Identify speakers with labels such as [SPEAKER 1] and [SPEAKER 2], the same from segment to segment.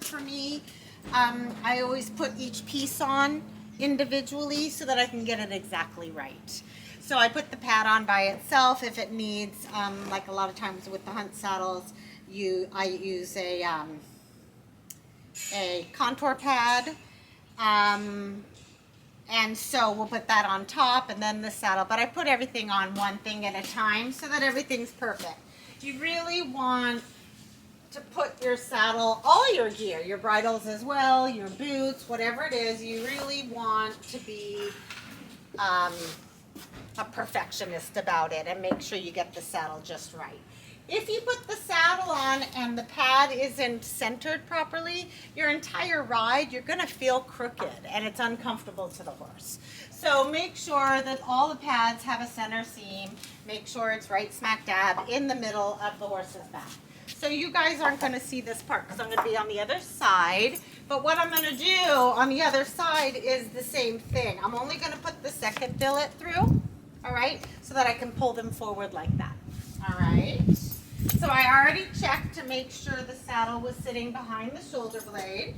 [SPEAKER 1] for me. I always put each piece on individually so that I can get it exactly right. So I put the pad on by itself. If it needs, like a lot of times with the hunt saddles, I use a contour pad. And so we'll put that on top and then the saddle. But I put everything on one thing at a time so that everything's perfect. You really want to put your saddle, all your gear, your bridles as well, your boots, whatever it is, you really want to be a perfectionist about it and make sure you get the saddle just right. If you put the saddle on and the pad isn't centered properly, your entire ride, you're going to feel crooked and it's uncomfortable to the horse. So make sure that all the pads have a center seam. Make sure it's right smack dab in the middle of the horse's back. So you guys aren't going to see this part because I'm going to be on the other side. But what I'm going to do on the other side is the same thing. I'm only going to put the second billet through, all right, so that I can pull them forward like that. All right. So I already checked to make sure the saddle was sitting behind the shoulder blade.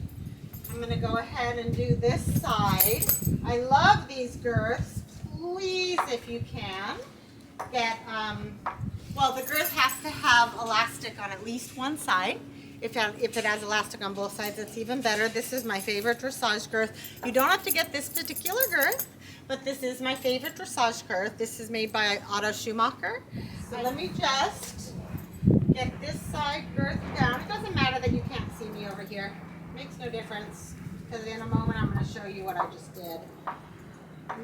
[SPEAKER 1] I'm going to go ahead and do this side. I love these girths. Please, if you can, get, well, the girth has to have elastic on at least one side. If it has elastic on both sides, it's even better. This is my favorite dressage girth. You don't have to get this particular girth, but this is my favorite dressage girth. This is made by Otto Schumacher. So let me just get this side girth down. It doesn't matter that you can't see me over here. It makes no difference because in a moment I'm going to show you what I just did.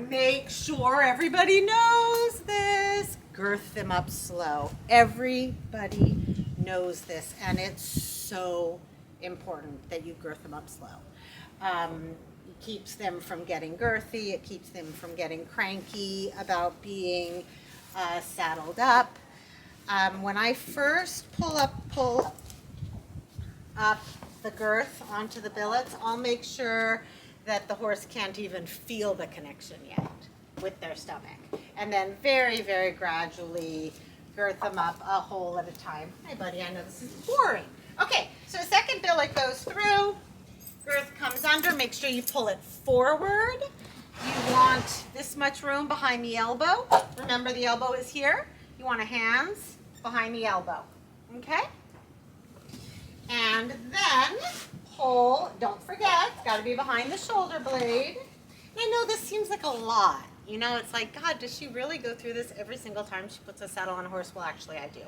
[SPEAKER 1] Make sure everybody knows this. Girth them up slow. Everybody knows this, and it's so important that you girth them up slow. It keeps them from getting girthy. It keeps them from getting cranky about being saddled up. When I first pull up the girth onto the billets, I'll make sure that the horse can't even feel the connection yet with their stomach. And then very, very gradually girth them up a hole at a time. Hey buddy, I know this is boring. Okay, so second billet goes through, girth comes under, make sure you pull it forward. You want this much room behind the elbow. Remember the elbow is here. You want a hands behind the elbow, okay? And then pull, don't forget, it's gotta be behind the shoulder blade. And I know this seems like a lot. You know, it's like, God, does she really go through this every single time she puts a saddle on a horse? Well, actually I do.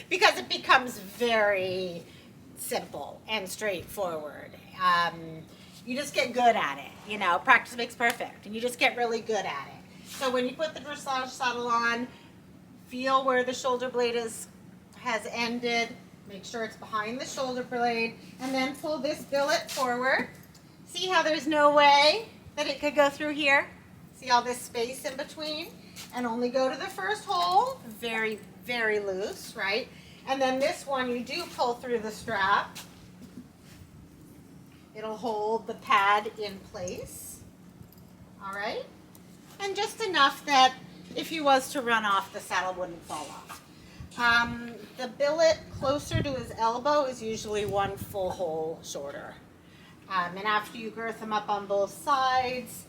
[SPEAKER 1] Because it becomes very simple and straightforward. You just get good at it. You know, practice makes perfect. And you just get really good at it. So when you put the dressage saddle on, feel where the shoulder blade has ended. Make sure it's behind the shoulder blade. And then pull this billet forward. See how there's no way that it could go through here? See all this space in between? And only go to the first hole. Very, very loose, right? And then this one, you do pull through the strap. It'll hold the pad in place. All right? And just enough that if he was to run off, the saddle wouldn't fall off. The billet closer to his elbow is usually one full hole shorter. And after you girth them up on both sides,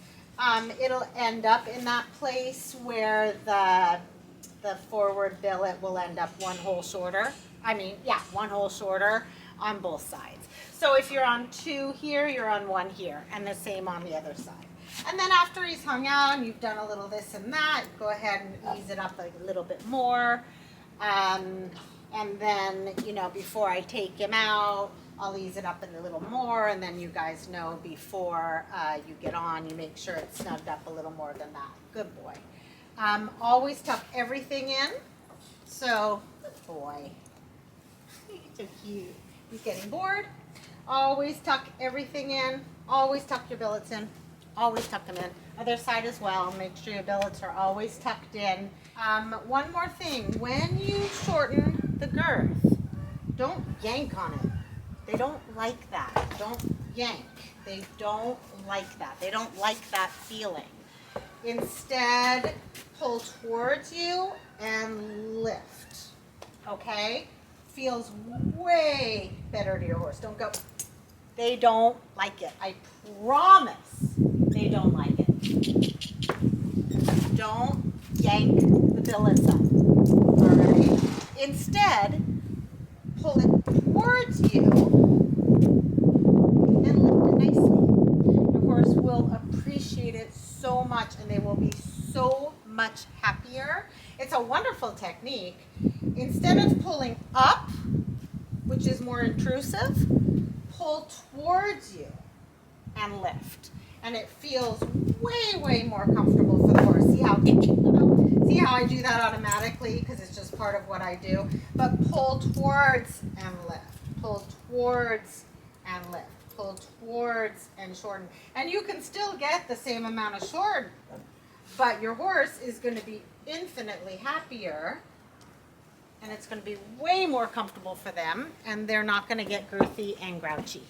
[SPEAKER 1] it'll end up in that place where the forward billet will end up one hole shorter. One hole shorter on both sides. So if you're on two here, you're on one here, and the same on the other side. And then after he's hung out and you've done a little this and that, go ahead and ease it up a little bit more. And then, you know, before I take him out, I'll ease it up a little more, and then you guys know before you get on, you make sure it's snugged up a little more than that. Good boy. Always tuck everything in. So, good boy. He's so cute. He's getting bored. Always tuck everything in. Always tuck your billets in. Always tuck them in. Other side as well. Make sure your billets are always tucked in. One more thing. When you shorten the girth, don't yank on it. They don't like that. Don't yank. They don't like that. They don't like that feeling. Instead, pull towards you and lift. Okay? Feels way better to your horse. Don't go. They don't like it. I promise they don't like it. Don't yank the billets up. All right. Instead, pull it towards you and lift it nicely. Your horse will appreciate it so much, and they will be so much happier. It's a wonderful technique. Instead of pulling up, which is more intrusive, pull towards you and lift. And it feels way, way more comfortable for the horse. See how, see how I do that automatically because it's just part of what I do. But pull towards and lift. Pull towards and lift. Pull towards and shorten. And you can still get the same amount of short, but your horse is going to be infinitely happier, and it's going to be way more comfortable for them, and they're not going to get girthy and grouchy.